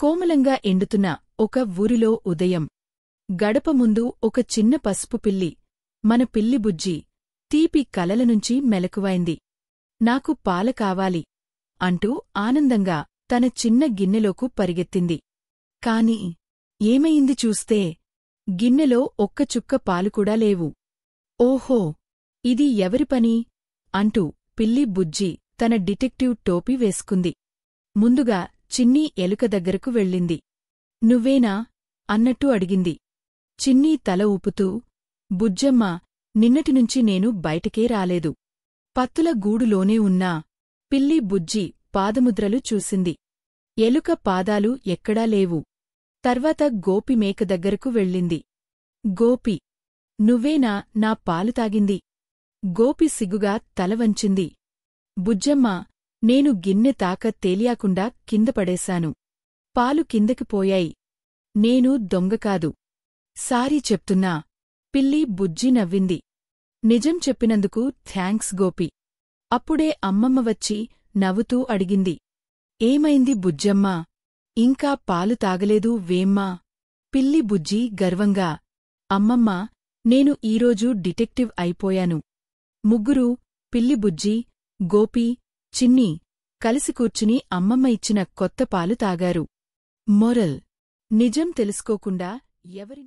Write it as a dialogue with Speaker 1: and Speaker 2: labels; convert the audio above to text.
Speaker 1: కోమలంగా ఎండుతున్న ఒక ఊరిలో ఉదయం. గడప ముందు ఒక చిన్న పసుపు పిల్లి, మన పిల్లి బుజ్జి, తీపి కలలనుంచి మెలకువైంది. నాకు పాల కావాలి అంటూ ఆనందంగా తన చిన్న గిన్నెలోకు పరిగెత్తింది. కాని ఏమయింది చూస్తే గిన్నెలో ఒక్క చుక్క పాలుకూడా లేవు. ఓహో, ఇది ఎవరి పని అంటూ పిల్లి బుజ్జి తన డిటెక్టివ్ టోపీ వేసుకుంది. ముందుగా చిన్నీ ఎలుక దగ్గరకు వెళ్ళింది. నువ్వేనా అన్నట్టు అడిగింది. చిన్నీ తల ఊపుతూ, బుజ్జమ్మా, నిన్నటినుంచి నేను బయటకే రాలేదు. పత్తుల గూడులోనే ఉన్నా. పిల్లి బుజ్జి పాదముద్రలు చూసింది. ఎలుక పాదాలు ఎక్కడా లేవు. తర్వాత గోపి మేక దగ్గరకు వెళ్ళింది. గోపి, నువ్వేనా నా పాలు తాగింది? గోపి సిగ్గుగా తల వంచింది. బుజ్జమ్మా, నేను గిన్నె తాక తేలియాకుండా కిందపడేశాను. పాలు కిందకి పోయాయి. నేను దొంగకాదు. సారీ చెప్తున్నా. పిల్లి బుజ్జి నవ్వింది. నిజం చెప్పినందుకు థ్యాంక్స్ గోపి. అప్పుడే అమ్మమ్మ వచ్చి నవ్వుతూ అడిగింది. ఏమైంది బుజ్జమ్మా? ఇంకా పాలు తాగలేదు వేమ్మా? పిల్లి బుజ్జి గర్వంగా, అమ్మమ్మా, నేను ఈరోజు డిటెక్టివ్ అయిపోయాను. ముగ్గురూ, పిల్లి బుజ్జి, గోపి, చిన్నీ, కలిసి కూర్చుని అమ్మమ్మ ఇచ్చిన కొత్త పాలు తాగారు. మొరల్: నిజం తెలుసుకోకుండా ఎవరిని